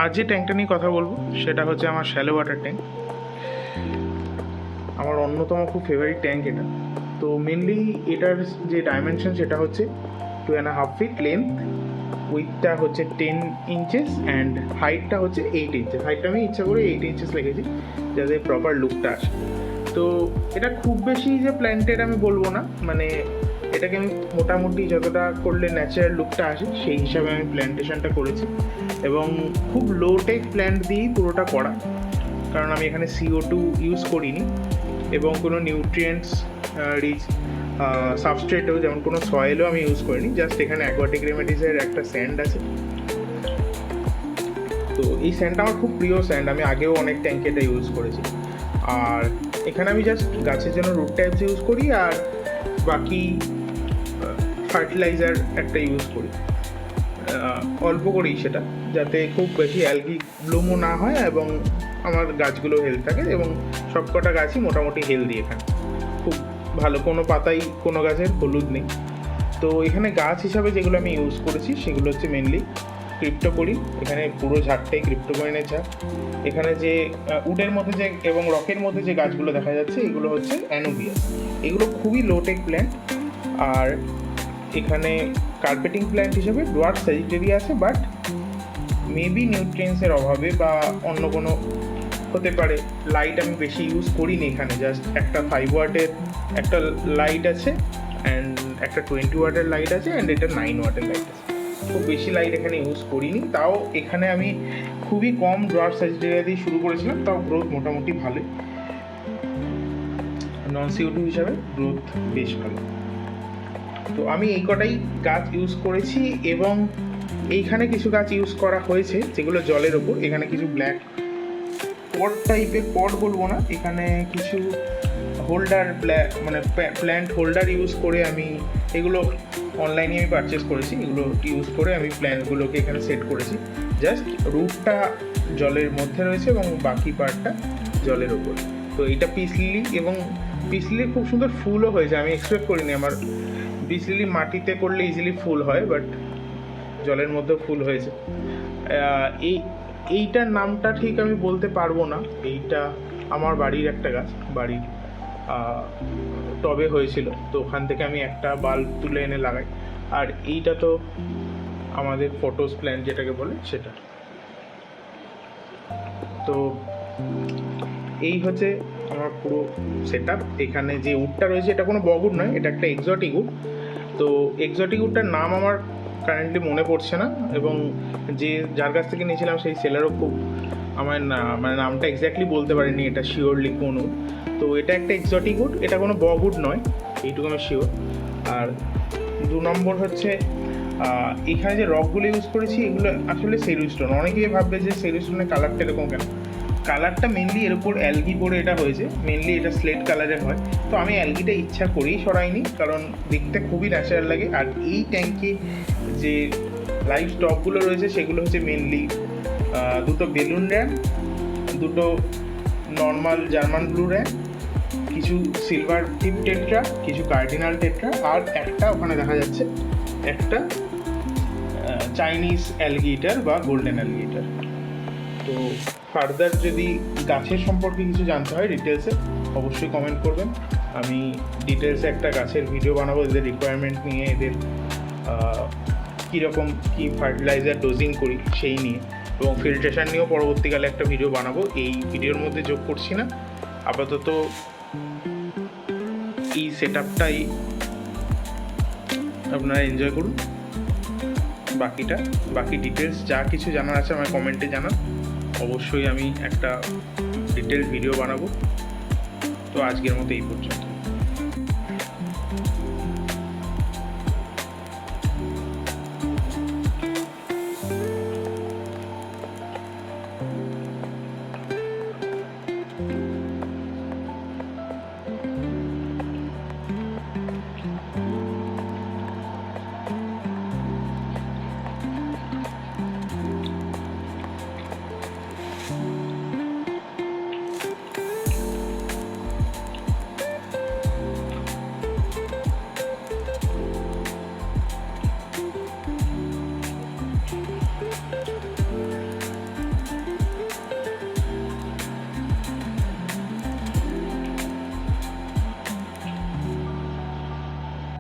আজ যে ট্যাঙ্কটা নিয়ে কথা বলবো সেটা হচ্ছে আমার শ্যালো ওয়াটার ট্যাঙ্ক। আমার অন্যতম খুব ফেভারিট ট্যাঙ্ক এটা। তো মেনলি এটার যে ডাইমেনশন সেটা হচ্ছে 2.5 ফিট লেন্থ, উইথটা হচ্ছে 10 ইঞ্চেস অ্যান্ড হাইটটা হচ্ছে 8 ইঞ্চেস। হাইটটা আমি ইচ্ছা করে 8 ইঞ্চেস লেগেছি যাতে প্রপার লুকটা আসে। তো এটা খুব বেশি যে প্ল্যান্টেড আমি বলবো না, মানে এটাকে আমি মোটামুটি যতটা করলে ন্যাচারাল লুকটা আসে সেই হিসাবে আমি প্ল্যান্টেশনটা করেছি এবং খুব লো টেক প্ল্যান্ট দিয়েই পুরোটা করা, কারণ আমি এখানে CO2 ইউজ করিনি এবং কোনো নিউট্রিয়েন্টস রিচ সাবস্ট্রেটও যেমন কোনো সয়েলও আমি ইউজ করিনি। জাস্ট এখানে অ্যাকোয়াটিক রেমেডিসের একটা স্যান্ড আছে। তো এই স্যান্ডটা আমার খুব প্রিয় স্যান্ড, আমি আগেও অনেক ট্যাঙ্কে এটা ইউজ করেছি। আর এখানে আমি জাস্ট গাছের জন্য রুট টাইপস ইউজ করি আর বাকি ফার্টিলাইজার একটা ইউজ করি, অল্প করেই সেটা, যাতে খুব বেশি অ্যালগি ব্লুমও না হয় এবং আমার গাছগুলো হেলথ থাকে এবং সবকটা গাছই মোটামুটি হেলদি। এখানে খুব ভালো, কোনো পাতাই কোনো গাছের হলুদ নেই। তো এখানে গাছ হিসাবে যেগুলো আমি ইউজ করেছি সেগুলো হচ্ছে মেনলি ক্রিপ্টোকোরিন। এখানে পুরো ঝাড়টাই ক্রিপ্টোকোরিনের ঝাড়। এখানে যে উডের মধ্যে যে এবং রকের মধ্যে যে গাছগুলো দেখা যাচ্ছে এগুলো হচ্ছে অ্যানোভিয়াস। এগুলো খুবই লোটেক প্ল্যান্ট। আর এখানে কার্পেটিং প্ল্যান্ট হিসেবে ডোয়ার্ফ স্যাজিটেরিয়া আছে, বাট মেবি নিউট্রিয়েন্টসের অভাবে বা অন্য কোনো হতে পারে। লাইট আমি বেশি ইউজ করিনি এখানে, জাস্ট একটা 5 ওয়াটের একটা লাইট আছে অ্যান্ড একটা 20 ওয়াটের লাইট আছে অ্যান্ড এটা 9 ওয়াটের লাইট আছে। খুব বেশি লাইট এখানে ইউজ করিনি, তাও এখানে আমি খুবই কম ডোয়ার্ফ স্যাজিটেরিয়া দিয়ে শুরু করেছিলাম, তাও গ্রোথ মোটামুটি ভালোই। নন CO2 হিসাবে গ্রোথ বেশ ভালো। তো আমি এই কটাই গাছ ইউজ করেছি এবং এইখানে কিছু গাছ ইউজ করা হয়েছে যেগুলো জলের ওপর। এখানে কিছু ব্ল্যাক পট টাইপের, পট বলবো না, এখানে কিছু হোল্ডার, মানে প্ল্যান্ট হোল্ডার ইউজ করে আমি এগুলো অনলাইনে আমি পারচেস করেছি। এগুলো ইউজ করে আমি প্ল্যান্টগুলোকে এখানে সেট করেছি। জাস্ট রুটটা জলের মধ্যে রয়েছে এবং বাকি পার্টটা জলের ওপর। তো এইটা পিস লিলি এবং পিস লিলি খুব সুন্দর ফুলও হয়েছে। আমি এক্সপেক্ট করিনি আমার পিস লিলি মাটিতে করলে ইজিলি ফুল হয়, বাট জলের মধ্যেও ফুল হয়েছে। এইটার নামটা ঠিক আমি বলতে পারবো না। এইটা আমার বাড়ির একটা গাছ, বাড়ির টবে হয়েছিল, তো ওখান থেকে আমি একটা বাল্ব তুলে এনে লাগাই। আর এইটা তো আমাদের ফটোস প্ল্যান্ট যেটাকে বলে সেটা। তো এই হচ্ছে আমার পুরো সেট আপ। এখানে যে উডটা রয়েছে এটা কোনো বগুড নয়, এটা একটা এক্সোটিক উড। তো এক্সোটিক উডটার নাম আমার কারেন্টলি মনে পড়ছে না এবং যার কাছ থেকে নিয়েছিলাম সেই সেলারও খুব আমার মানে নামটা এক্স্যাক্টলি বলতে পারিনি এটা শিওরলি কোন উড। তো এটা একটা এক্সোটিক উড, এটা কোনো বগুড নয়, এইটুকু আমি শিওর। আর 2 নম্বর হচ্ছে এখানে যে রকগুলো ইউজ করেছি এগুলো আসলে সেরি স্টোন। অনেকেই ভাববে যে সেরি স্টোনের কালারটা এরকম কেন। কালারটা মেনলি এর উপর অ্যালগি পরে এটা হয়েছে, মেনলি এটা স্লেট কালারের হয়। তো আমি অ্যালগিটা ইচ্ছা করেই সরাইনি, কারণ দেখতে খুবই ন্যাচারাল লাগে। আর এই ট্যাঙ্কে যে লাইভ স্টকগুলো রয়েছে সেগুলো হচ্ছে মেনলি 2টো বেলুন র্যাম, 2টো নর্মাল জার্মান ব্লু র্যাম, কিছু সিলভার টিপ টেট্রা, কিছু কার্ডিনাল টেট্রা, আর একটা ওখানে দেখা যাচ্ছে একটা চাইনিজ অ্যালগিটার বা গোল্ডেন অ্যালগিটার। তো ফার্দার যদি গাছের সম্পর্কে কিছু জানতে হয় ডিটেলসে অবশ্যই কমেন্ট করবেন। আমি ডিটেলসে একটা গাছের ভিডিও বানাবো, এদের রিকোয়ারমেন্ট নিয়ে, এদের কীরকম কী ফার্টিলাইজার ডোজিং করি সেই নিয়ে, এবং ফিল্ট্রেশন নিয়েও পরবর্তীকালে একটা ভিডিও বানাবো। এই ভিডিওর মধ্যে যোগ করছি না, আপাতত এই সেট আপটাই আপনারা এনজয় করুন। বাকি ডিটেলস যা কিছু জানার আছে আমার কমেন্টে জানান, অবশ্যই আমি একটা ডিটেল ভিডিও বানাবো। তো আজকের মতো এই পর্যন্ত।